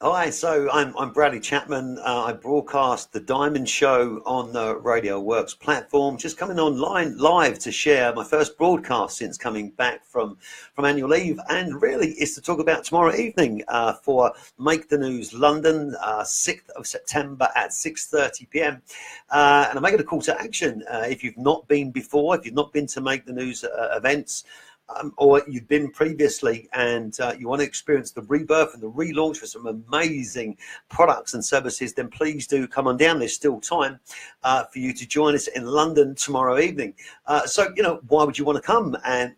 Hi, so I'm Bradley Chapman. I broadcast the Diamond Show on the Radio.O.R.K.S platform. Just coming online live to share my first broadcast since coming back from annual leave, and really is to talk about tomorrow evening for Make the News London, 6th of September at 6:30 p.m. And I'm making a call to action. If you've not been before, if you've not been to Make the News events, or you've been previously and you want to experience the rebirth and the relaunch for some amazing products and services, then please do come on down. There's still time for you to join us in London tomorrow evening. So, why would you want to come, and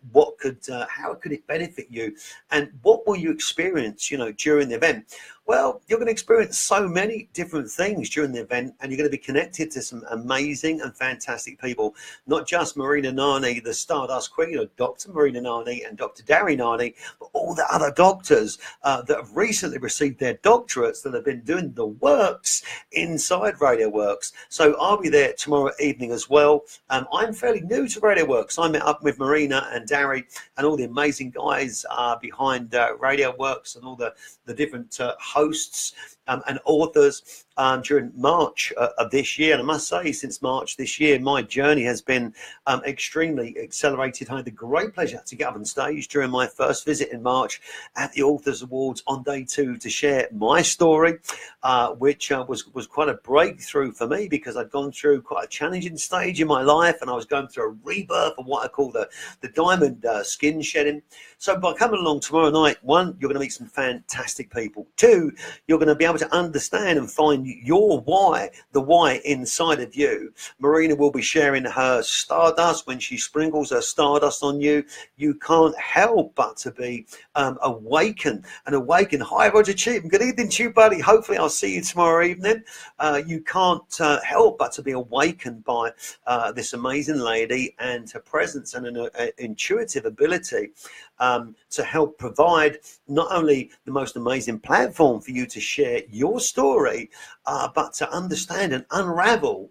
how could it benefit you, and what will you experience, during the event? Well, you're going to experience so many different things during the event, and you're going to be connected to some amazing and fantastic people. Not just Marina Nani, the Stardust Queen, or Dr. Marina Nani and Dr. Dari Nani, but all the other doctors that have recently received their doctorates that have been doing the works inside Radio.O.R.K.S. So I'll be there tomorrow evening as well. I'm fairly new to Radio.O.R.K.S. I met up with Marina and Dari and all the amazing guys behind Radio.O.R.K.S and all the different hosts and authors during March of this year. And I must say, since March this year, my journey has been extremely accelerated. I had the great pleasure to get up on stage during my first visit in March at the Authors Awards on day 2 to share my story, which was quite a breakthrough for me, because I'd gone through quite a challenging stage in my life, and I was going through a rebirth of what I call the diamond skin shedding. So by coming along tomorrow night, 1, you're going to meet some fantastic people. 2, you're going to be able to understand and find your why, the why inside of you. Marina will be sharing her stardust. When she sprinkles her stardust on you, you can't help but to be awakened. Hi, Roger Chapman. Good evening to you, buddy. Hopefully I'll see you tomorrow evening. You can't help but to be awakened by this amazing lady and her presence and an intuitive ability to help provide not only the most amazing platform for you to share your story, but to understand and unravel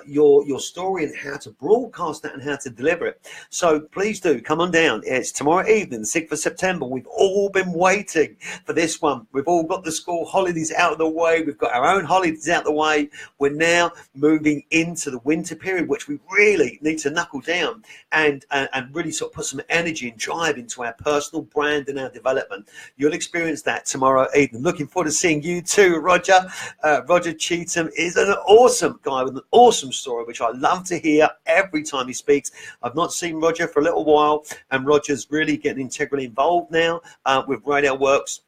your story and how to broadcast that and how to deliver it. So please do come on down. It's tomorrow evening, 6th of September. We've all been waiting for this one. We've all got the school holidays out of the way. We've got our own holidays out of the way. We're now moving into the winter period, which we really need to knuckle down and really sort of put some energy and drive into our personal brand and our development. You'll experience that tomorrow evening. Looking forward to seeing you too, Roger. Roger Cheatham is an awesome guy with an awesome story, which I love to hear every time he speaks. I've not seen Roger for a little while, and Roger's really getting integrally involved now with Radio.O.R.K.S.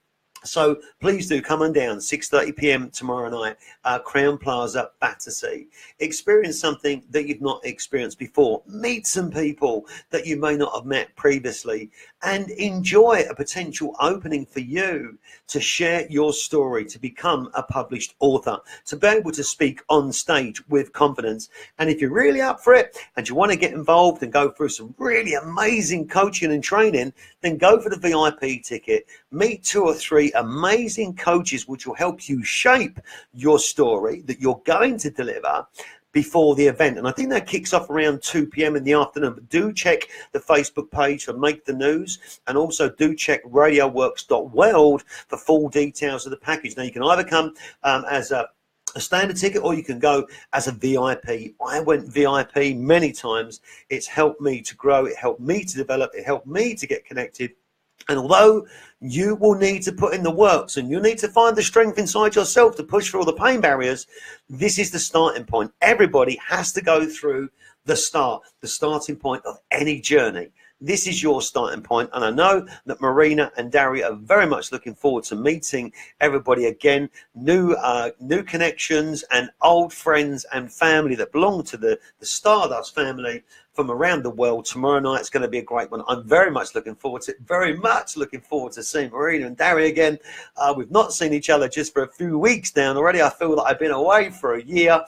So please do come on down, 6:30 p.m. tomorrow night, Crown Plaza, Battersea. Experience something that you've not experienced before. Meet some people that you may not have met previously, and enjoy a potential opening for you to share your story, to become a published author, to be able to speak on stage with confidence. And if you're really up for it and you want to get involved and go through some really amazing coaching and training, then go for the VIP ticket. Meet 2 or 3 amazing coaches which will help you shape your story that you're going to deliver before the event. And I think that kicks off around 2 p.m. in the afternoon. But do check the Facebook page for Make the News, and also do check Radio.O.R.K.S.world for full details of the package. Now, you can either come as a standard ticket, or you can go as a VIP. I went VIP many times. It's helped me to grow. It helped me to develop. It helped me to get connected. And although you will need to put in the works and you need to find the strength inside yourself to push through all the pain barriers, this is the starting point. Everybody has to go through the starting point of any journey. This is your starting point, and I know that Marina and Dari are very much looking forward to meeting everybody again, new connections and old friends and family that belong to the Stardust family from around the world. Tomorrow night is going to be a great one. I'm very much looking forward to it. Very much looking forward to seeing Marina and Dari again. We've not seen each other just for a few weeks now, and already I feel that I've been away for a year.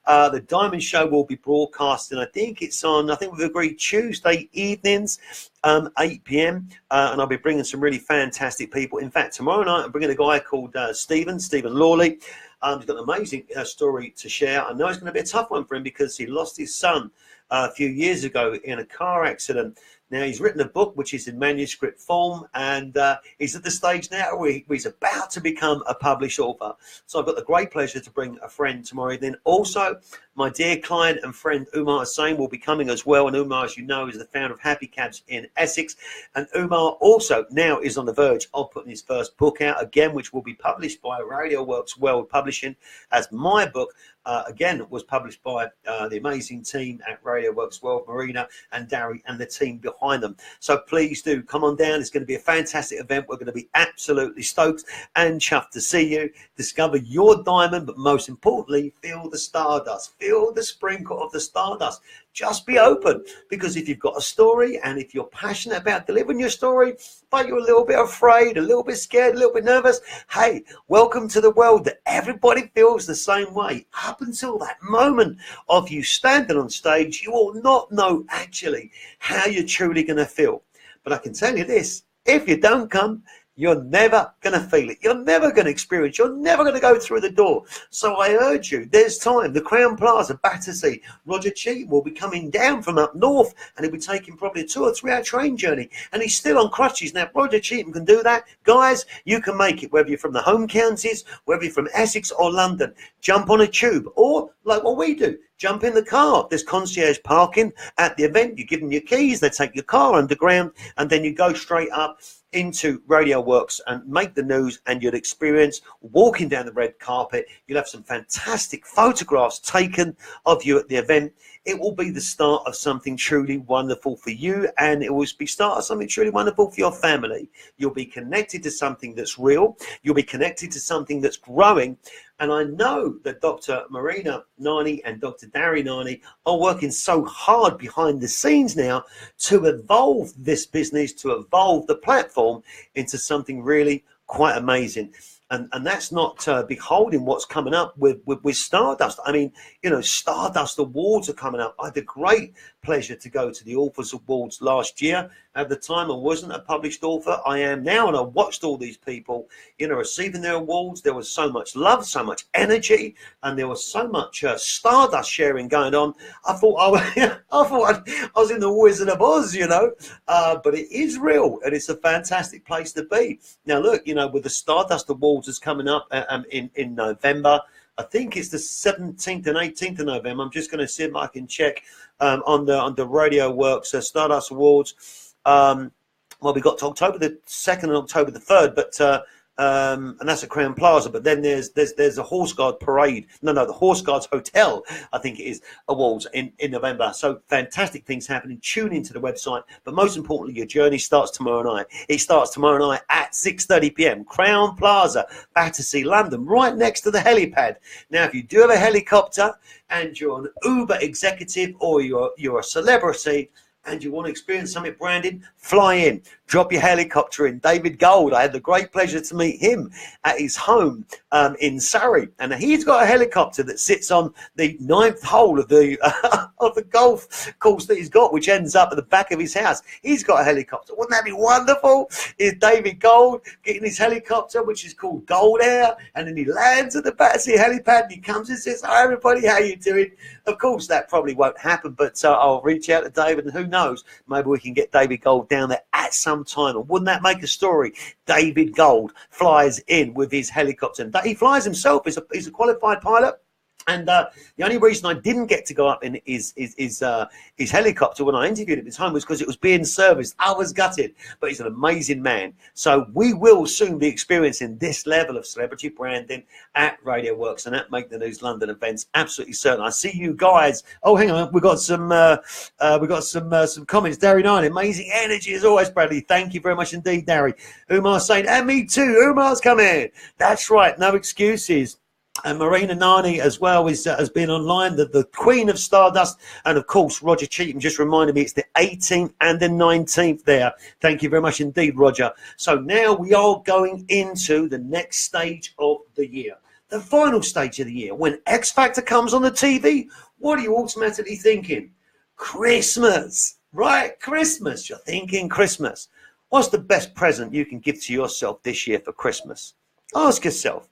The Diamond Show will be broadcasting. I think we've agreed Tuesday evenings, 8 p.m. And I'll be bringing some really fantastic people. In fact, tomorrow night I'm bringing a guy called Stephen Lawley. He's got an amazing story to share. I know it's going to be a tough one for him because he lost his son a few years ago in a car accident. Now, he's written a book which is in manuscript form, and he's at the stage now where he's about to become a published author. So I've got the great pleasure to bring a friend tomorrow evening. Also, my dear client and friend Umar Hussain will be coming as well. And Umar, as you know, is the founder of Happy Cabs in Essex. And Umar also now is on the verge of putting his first book out again, which will be published by Radio.W.O.R.K.S World Publishing, as my book again was published by the amazing team at Radio.W.O.R.K.S World, Marina and Darry and the team behind them. So please do come on down. It's going to be a fantastic event. We're going to be absolutely stoked and chuffed to see you. Discover your diamond, but most importantly, feel the stardust. Feel the sprinkle of the stardust. Just be open, because if you've got a story and if you're passionate about delivering your story, but you're a little bit afraid, a little bit scared, a little bit nervous, hey, welcome to the world that everybody feels the same way. Up until that moment of you standing on stage, you will not know actually how you're truly going to feel. But I can tell you this, if you don't come, you're never going to feel it. You're never going to experience. You're never going to go through the door. So I urge you, there's time. The Crown Plaza, Battersea, Roger Cheatham will be coming down from up north, and he'll be taking probably a 2 or 3 hour train journey. And he's still on crutches. Now, Roger Cheatham can do that. Guys, you can make it, whether you're from the home counties, whether you're from Essex or London. Jump on a tube, or like what we do, jump in the car. There's concierge parking at the event. You give them your keys, they take your car underground, and then you go straight up into Radio.W.O.R.K.S and make the news, and you'll experience walking down the red carpet. You'll have some fantastic photographs taken of you at the event. It will be the start of something truly wonderful for you, and it will be start of something truly wonderful for your family. You'll be connected to something that's real. You'll be connected to something that's growing. And I know that Dr. Marina Nani and Dr. Darry Nani are working so hard behind the scenes now to evolve this business, to evolve the platform into something really quite amazing. And that's not beholding what's coming up with Stardust. I mean, you know, Stardust Awards are coming up. I had the great pleasure to go to the Authors Awards last year. At the time, I wasn't a published author. I am now, and I watched all these people, you know, receiving their awards. There was so much love, so much energy, and there was so much Stardust sharing going on. I thought I was in the Wizard of Oz, you know. But it is real, and it's a fantastic place to be. Now, look, you know, with the Stardust Awards is coming up in November. I think it's the 17th and 18th of November. I'm just going to see if I can check on the Radio.W.O.R.K.S Stardust Awards. Well, we got to October the 2nd and October the 3rd, but and that's at Crown Plaza. But then there's a Horse Guard parade. No, the Horse Guards Hotel, I think it is, awards in November. So fantastic things happening. Tune into the website. But most importantly, your journey starts tomorrow night. It starts tomorrow night at 6:30 p.m. Crown Plaza, Battersea, London, right next to the helipad. Now, if you do have a helicopter and you're an Uber executive, or you're a celebrity, and you want to experience something branded, fly in, drop your helicopter in. David Gold, I had the great pleasure to meet him at his home in Surrey, and he's got a helicopter that sits on the 9th hole of the of the golf course that he's got, which ends up at the back of his house. He's got a helicopter. Wouldn't that be wonderful? Is David Gold getting his helicopter, which is called Gold Air, and then he lands at the Battersea helipad, and he comes and says, "Hi everybody, how you doing?" Of course, that probably won't happen, but I'll reach out to David, and who knows, maybe we can get David Gold down there at some time. And wouldn't that make a story? David Gold flies in with his helicopter. And he flies himself. He's a qualified pilot. And the only reason I didn't get to go up in his helicopter when I interviewed him at his home was because it was being serviced. I was gutted, but he's an amazing man. So we will soon be experiencing this level of celebrity branding at Radio.W.O.R.K.S and at Make the News London events. Absolutely certain. I see you guys. Oh, hang on, we got some comments. Darry Nine, amazing energy as always, Bradley. Thank you very much indeed, Darry. Umar's saying, and me too. Umar's coming. That's right. No excuses. And Marina Nani as well has been online, the Queen of Stardust. And of course, Roger Cheatham just reminded me it's the 18th and the 19th there. Thank you very much indeed, Roger. So now we are going into the next stage of the year, the final stage of the year. When X Factor comes on the TV, what are you automatically thinking? Christmas, right? Christmas. You're thinking Christmas. What's the best present you can give to yourself this year for Christmas? Ask yourself.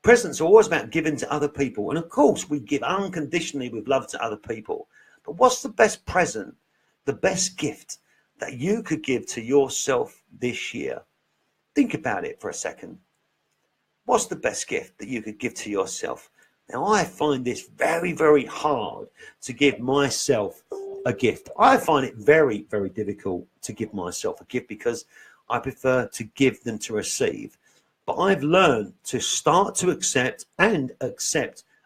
Presents are always about giving to other people. And of course, we give unconditionally with love to other people. But what's the best present, the best gift that you could give to yourself this year? Think about it for a second. What's the best gift that you could give to yourself? Now, I find this very, very hard to give myself a gift. I find it very, very difficult to give myself a gift because I prefer to give than to receive. But I've learned to start to accept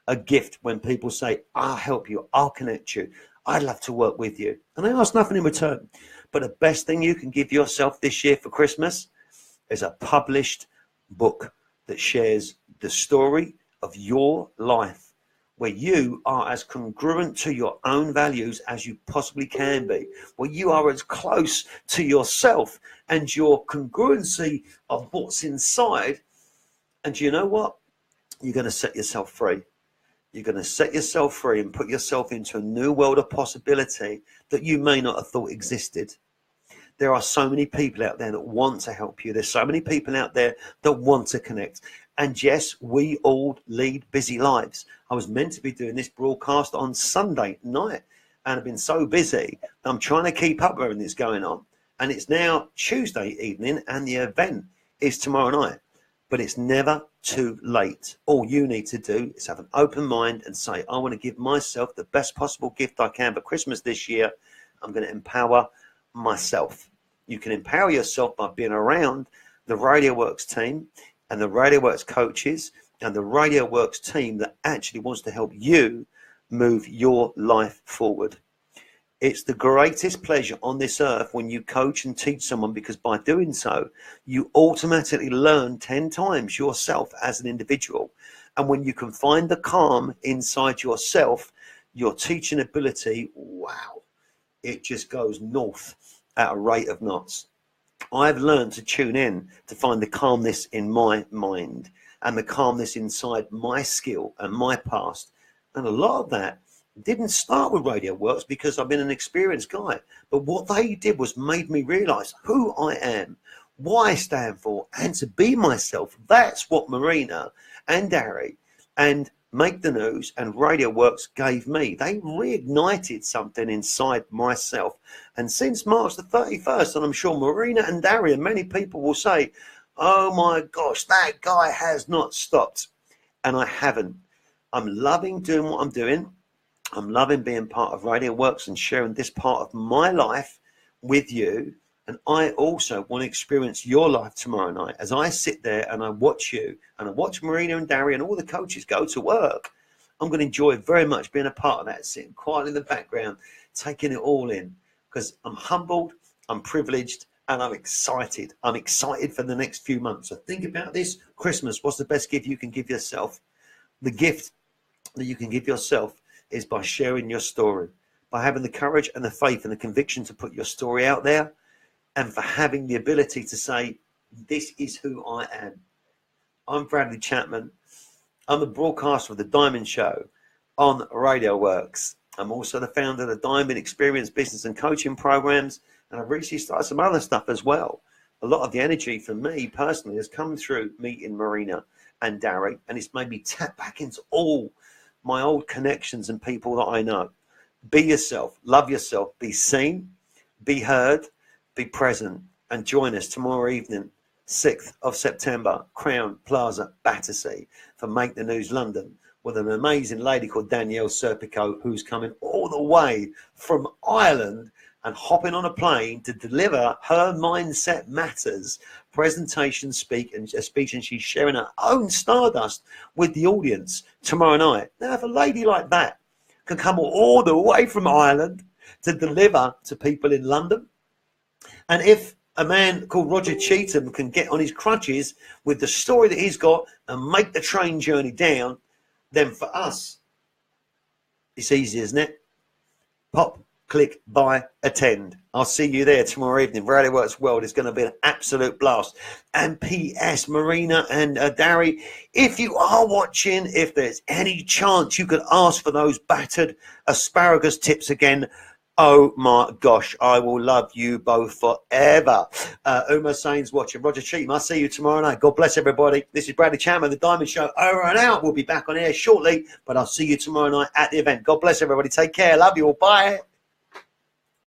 a gift when people say, I'll help you, I'll connect you, I'd love to work with you. And I ask nothing in return. But the best thing you can give yourself this year for Christmas is a published book that shares the story of your life, where you are as congruent to your own values as you possibly can be, where you are as close to yourself and your congruency of what's inside. And you know what? You're going to set yourself free. You're going to set yourself free and put yourself into a new world of possibility that you may not have thought existed. There are so many people out there that want to help you. There's so many people out there that want to connect. And yes, we all lead busy lives. I was meant to be doing this broadcast on Sunday night, and I've been so busy. I'm trying to keep up with everything that's going on. And it's now Tuesday evening, and the event is tomorrow night. But it's never too late. All you need to do is have an open mind and say, I want to give myself the best possible gift I can for Christmas this year. I'm going to empower myself. You can empower yourself by being around the Radio Works team and the Radio Works coaches and the Radio Works team that actually wants to help you move your life forward. It's the greatest pleasure on this earth when you coach and teach someone, because by doing so, you automatically learn 10 times yourself as an individual. And when you can find the calm inside yourself, your teaching ability, wow, it just goes north at a rate of knots. I've learned to tune in to find the calmness in my mind and the calmness inside my skill and my past. And a lot of that didn't start with Radio Works because I've been an experienced guy. But what they did was made me realize who I am, what I stand for, and to be myself. That's what Marina and Dari and Make the News and Radio Works gave me. They reignited something inside myself. And since March the 31st, and I'm sure Marina and Dari and many people will say, oh my gosh, that guy has not stopped. And I haven't. I'm loving doing what I'm doing. I'm loving being part of Radio Works and sharing this part of my life with you. And I also want to experience your life tomorrow night as I sit there and I watch you and I watch Marina and Dari and all the coaches go to work. I'm going to enjoy very much being a part of that, sitting quietly in the background, taking it all in, because I'm humbled, I'm privileged, and I'm excited. I'm excited for the next few months. So think about this Christmas. What's the best gift you can give yourself? The gift that you can give yourself is by sharing your story, by having the courage and the faith and the conviction to put your story out there, and for having the ability to say, this is who I am. I'm Bradley Chapman. I'm the broadcaster of the Diamond Show on Radio Works. I'm also the founder of the Diamond Experience Business and Coaching Programs, and I've recently started some other stuff as well. A lot of the energy for me personally has come through meeting Marina and Dari, and it's made me tap back into all my old connections and people that I know. Be yourself, love yourself, be seen, be heard, be present, and join us tomorrow evening, 6th of September, Crown Plaza, Battersea, for Make the News London, with an amazing lady called Danielle Serpico, who's coming all the way from Ireland and hopping on a plane to deliver her Mindset Matters presentation speech, and she's sharing her own Stardust with the audience tomorrow night. Now, if a lady like that can come all the way from Ireland to deliver to people in London, and if a man called Roger Cheatham can get on his crutches with the story that he's got and make the train journey down, then for us, it's easy, isn't it? Pop, click, buy, attend. I'll see you there tomorrow evening. Radio Works World is going to be an absolute blast. And P.S. Marina and Dari, if you are watching, if there's any chance you could ask for those battered asparagus tips again, oh my gosh, I will love you both forever. Uma Sain's watching. Roger Cheatham, I'll see you tomorrow night. God bless everybody. This is Bradley Chapman, The Diamond Show, over and out. We'll be back on air shortly, but I'll see you tomorrow night at the event. God bless everybody. Take care. Love you all. Bye.